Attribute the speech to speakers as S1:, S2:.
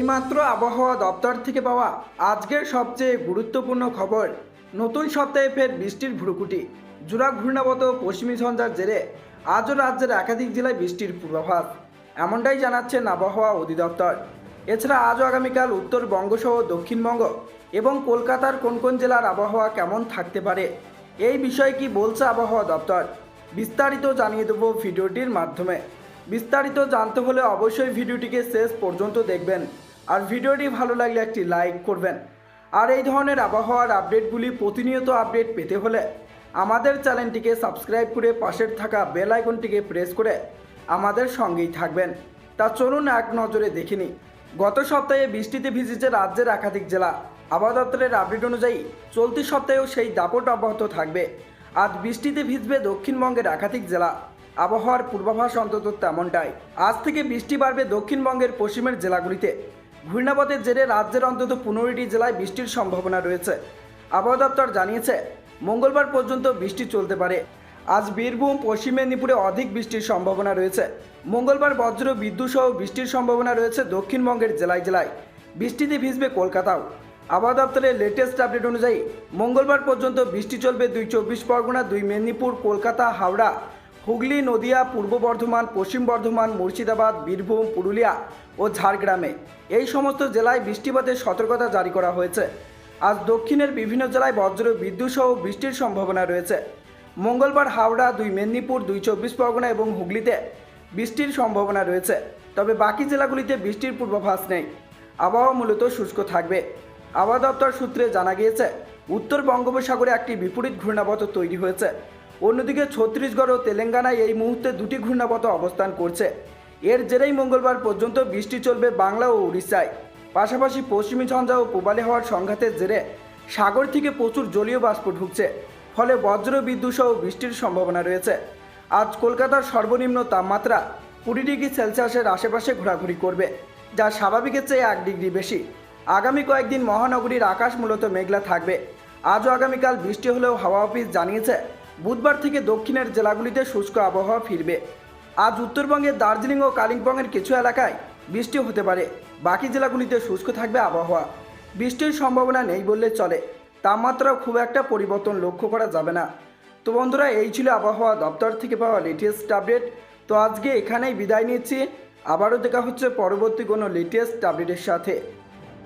S1: এইমাত্র আবহাওয়া দপ্তর থেকে পাওয়া আজকের সবচেয়ে গুরুত্বপূর্ণ খবর। নতুন সপ্তাহে ফের বৃষ্টির ভ্রুকুটি। জোড়া ঘূর্ণাবর্ত পশ্চিমী ঝঞ্ঝার জেরে আজও রাজ্যের একাধিক জেলায় বৃষ্টির পূর্বাভাস, এমনটাই জানাচ্ছেন আবহাওয়া অধিদপ্তর। এছাড়া আজও আগামীকাল উত্তরবঙ্গসহ দক্ষিণবঙ্গ এবং কলকাতার কোন কোন জেলার আবহাওয়া কেমন থাকতে পারে, এই বিষয়ে কি বলছে আবহাওয়া দপ্তর, বিস্তারিত জানিয়ে দেব ভিডিওটির মাধ্যমে। বিস্তারিত জানতে হলে অবশ্যই ভিডিওটিকে শেষ পর্যন্ত দেখবেন, আর ভিডিওটি ভালো লাগলে একটি লাইক করবেন। আর এই ধরনের আবহাওয়ার আপডেটগুলি প্রতিনিয়ত আপডেট পেতে হলে আমাদের চ্যানেলটিকে সাবস্ক্রাইব করে পাশের থাকা বেল আইকনটিকে প্রেস করে আমাদের সঙ্গেই থাকবেন। তা চলুন এক নজরে দেখে নিই। গত সপ্তাহে বৃষ্টিতে ভিজেছে রাজ্যের একাধিক জেলা। আবহাওয়া দপ্তরের আপডেট অনুযায়ী চলতি সপ্তাহেও সেই দাপট অব্যাহত থাকবে। আজ বৃষ্টিতে ভিজবে দক্ষিণবঙ্গের একাধিক জেলা। আবহাওয়ার পূর্বাভাস অন্তত তেমনটাই। আজ থেকে বৃষ্টি বাড়বে দক্ষিণবঙ্গের পশ্চিমের জেলাগুলিতে। ঘূর্ণাবর্তের জেরে রাজ্যের অন্তত 15টি জেলায় বৃষ্টির সম্ভাবনা রয়েছে। আবহাওয়া দপ্তর জানিয়েছে মঙ্গলবার পর্যন্ত বৃষ্টি চলতে পারে। আজ বীরভূম, পশ্চিম মেদিনীপুরে অধিক বৃষ্টির সম্ভাবনা রয়েছে। মঙ্গলবার বজ্র বিদ্যুৎ সহ বৃষ্টির সম্ভাবনা রয়েছে দক্ষিণবঙ্গের জেলায় জেলায়। বৃষ্টিতে ভিজবে কলকাতাও। আবহাওয়া দপ্তরের লেটেস্ট আপডেট অনুযায়ী মঙ্গলবার পর্যন্ত বৃষ্টি চলবে 2 চব্বিশ পরগনা, 2 মেদিনীপুর, কলকাতা, হাওড়া, হুগলি, নদিয়া, পূর্ব বর্ধমান, পশ্চিম বর্ধমান, মুর্শিদাবাদ, বীরভূম, পুরুলিয়া ও ঝাড়গ্রামে এই সমস্ত জেলায় বৃষ্টিপাতের সতর্কতা জারি করা হয়েছে। আজ দক্ষিণের বিভিন্ন জেলায় বজ্র বিদ্যুৎ সহ বৃষ্টির সম্ভাবনা রয়েছে। মঙ্গলবার হাওড়া, 2 মেদিনীপুর, 2 চব্বিশ পরগনা এবং হুগলিতে বৃষ্টির সম্ভাবনা রয়েছে। তবে বাকি জেলাগুলিতে বৃষ্টির পূর্বাভাস নেই। আবহাওয়া মূলত শুষ্ক থাকবে। আবহাওয়া দপ্তর সূত্রে জানা গিয়েছে উত্তর বঙ্গোপসাগরে একটি বিপরীত ঘূর্ণাবর্ত তৈরি হয়েছে। অন্যদিকে ছত্তিশগড় ও তেলেঙ্গানায় এই মুহূর্তে 2টি ঘূর্ণাবর্ত অবস্থান করছে। এর জেরেই মঙ্গলবার পর্যন্ত বৃষ্টি চলবে বাংলা ও উড়িষ্যায়। পাশাপাশি পশ্চিমী ঝঞ্ঝা ও পূবালি হাওয়ার সংঘাতের জেরে সাগর থেকে প্রচুর জলীয় বাষ্প ঢুকছে, ফলে বজ্র বিদ্যুৎ সহ বৃষ্টির সম্ভাবনা রয়েছে। আজ কলকাতার সর্বনিম্ন তাপমাত্রা 20 ডিগ্রি সেলসিয়াসের আশেপাশে ঘোরাঘুরি করবে, যা স্বাভাবিকের চেয়ে 1 ডিগ্রি বেশি। আগামী কয়েকদিন মহানগরীর আকাশ মূলত মেঘলা থাকবে। আজও আগামীকাল বৃষ্টি হলেও হাওয়া অফিস জানিয়েছে বুধবার থেকে দক্ষিণের জেলাগুলিতে শুষ্ক আবহাওয়া ফিরবে। আজ উত্তরবঙ্গের দার্জিলিং ও কালিম্পংয়ের কিছু এলাকায় বৃষ্টি হতে পারে। বাকি জেলাগুলিতে শুষ্ক থাকবে আবহাওয়া। বৃষ্টির সম্ভাবনা নেই বললে চলে। তাপমাত্রাও খুব একটা পরিবর্তন লক্ষ্য করা যাবে না। তো বন্ধুরা, এই ছিল আবহাওয়া দপ্তর থেকে পাওয়া লেটেস্ট আপডেট। তো আজকে এখানেই বিদায় নিচ্ছি। আবারও দেখা হচ্ছে পরবর্তী কোনো লেটেস্ট আপডেটের সাথে।